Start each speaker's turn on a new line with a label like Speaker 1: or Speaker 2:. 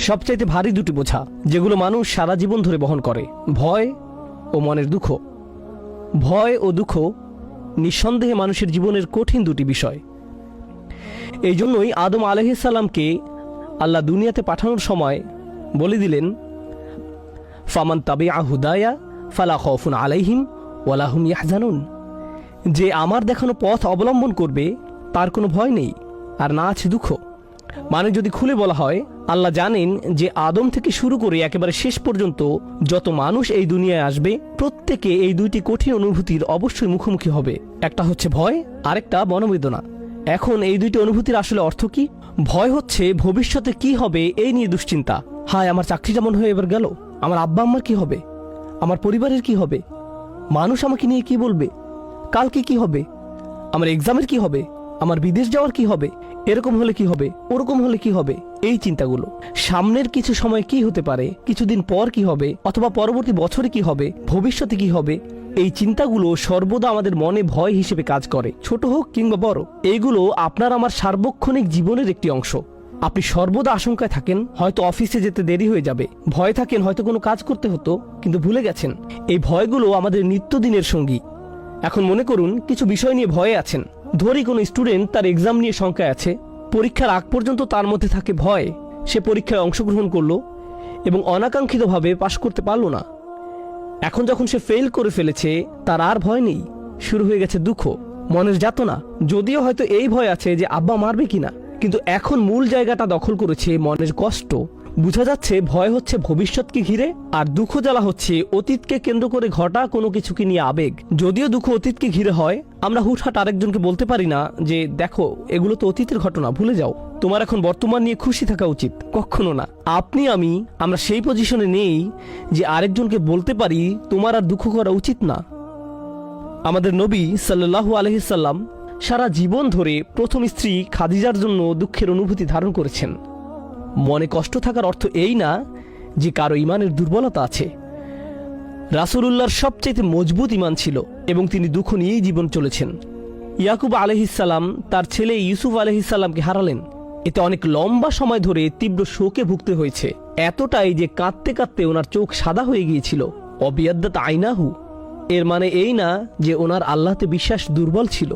Speaker 1: সবচাইতে ভারী দুটি বোঝা যেগুলো মানুষ সারা জীবন ধরে বহন করে, ভয় ও মনের দুঃখ। ভয় ও দুঃখ নিঃসন্দেহে মানুষের জীবনের কঠিন দুটি বিষয়। এই জন্যই আদম আলাইহিস সালামকে আল্লাহ দুনিয়াতে পাঠানোর সময় বলে দিলেন, ফামান তাবিআ হুদায়া ফালা খাউফুন আলাইহিম ওয়ালা হুম ইয়াহজানুন, যে আমার দেখানো পথ অবলম্বন করবে তার কোনো ভয় নেই আর না আছে দুঃখ। মানে যদি খুলে বলা হয়, আল্লাহ জানেন যে আদম থেকে শুরু করে একেবারে শেষ পর্যন্ত যত মানুষ এই দুনিয়ায় আসবে প্রত্যেকে এই দুইটি কঠিন অনুভূতির অবশ্যই মুখোমুখি হবে। একটা হচ্ছে ভয়, আরেকটা মনোবেদনা। এখন এই দুইটি অনুভূতির আসলে অর্থ কি? ভয় হচ্ছে ভবিষ্যতে কি হবে এই নিয়ে দুশ্চিন্তা। হায়, আমার চাকরি যেমন হয়ে এবার গেল, আমার আব্বা আম্মার কি হবে, আমার পরিবারের কি হবে, মানুষ আমাকে নিয়ে কি বলবে, কালকে কি হবে, আমার এক্সামের কি হবে, আমার বিদেশ যাওয়ার কি হবে, এরকম হলে কি হবে, ওরকম হলে কি হবে, এই চিন্তাগুলো। সামনের কিছু সময় কি হতে পারে, কিছুদিন পর কি হবে, অথবা পরবর্তী বছরে কি হবে, ভবিষ্যতে কি হবে, এই চিন্তাগুলো সর্বদা আমাদের মনে ভয় হিসেবে কাজ করে, ছোট হোক কিংবা বড়। এইগুলো আপনার আমার সার্বক্ষণিক জীবনের একটি অংশ। আপনি সর্বদা আশঙ্কায় থাকেন, হয়তো অফিসে যেতে দেরি হয়ে যাবে, ভয় থাকেন হয়তো কোনো কাজ করতে হতো কিন্তু ভুলে গেছেন। এই ভয়গুলো আমাদের নিত্যদিনের সঙ্গী। এখন মনে করুন কিছু বিষয় নিয়ে ভয়ে আছেন। ধরি কোনো স্টুডেন্ট তার এক্সাম নিয়ে শঙ্কায় আছে, পরীক্ষার আগ পর্যন্ত তার মধ্যে থাকে ভয়। সে পরীক্ষায় অংশগ্রহণ করলো এবং অনাকাঙ্ক্ষিতভাবে পাশ করতে পারল না। এখন যখন সে ফেল করে ফেলেছে, তার আর ভয় নেই, শুরু হয়ে গেছে দুঃখ, মনের যাতনা। যদিও হয়তো এই ভয় আছে যে আব্বা মারবে কিনা, কিন্তু এখন মূল জায়গাটা দখল করেছে মনের কষ্ট। বোঝা যাচ্ছে ভয় হচ্ছে ভবিষ্যৎকে ঘিরে, আর দুঃখ জ্বালা হচ্ছে অতীতকে কেন্দ্র করে ঘটা কোনো কিছুকে নিয়ে আবেগ। যদিও দুঃখ অতীতকে ঘিরে হয়, আমরা হুটহাট আরেকজনকে বলতে পারি না যে দেখো এগুলো তো অতীতের ঘটনা, ভুলে যাও, তোমার এখন বর্তমান নিয়ে খুশি থাকা উচিত। কখনো না। আপনি আমরা সেই পজিশনে নেই যে আরেকজনকে বলতে পারি তোমার আর দুঃখ করা উচিত না। আমাদের নবী সাল্লাল্লাহু আলাইহি সাল্লাম সারা জীবন ধরে প্রথম স্ত্রী খাদিজার জন্য দুঃখের অনুভূতি ধারণ করেছেন। মনে কষ্ট থাকার অর্থ এই না যে কারো ইমানের দুর্বলতা আছে। রাসূলুল্লাহর সবচেয়ে মজবুত ইমান ছিল এবং তিনি দুঃখ নিয়েই জীবন চলেছেন। ইয়াকুব আলাইহিস সালাম তার ছেলে ইউসুফ আলাইহিস সালামকে হারালেন। এতে অনেক লম্বা সময় ধরে তীব্র শোকে ভুগতে হয়েছে, এতটাই যে কাঁদতে কাঁদতে ওনার চোখ সাদা হয়ে গিয়েছিল। অবিয়াদ্দাত আইনাহু, এর মানে এই না যে ওনার আল্লাহতে বিশ্বাস দুর্বল ছিল।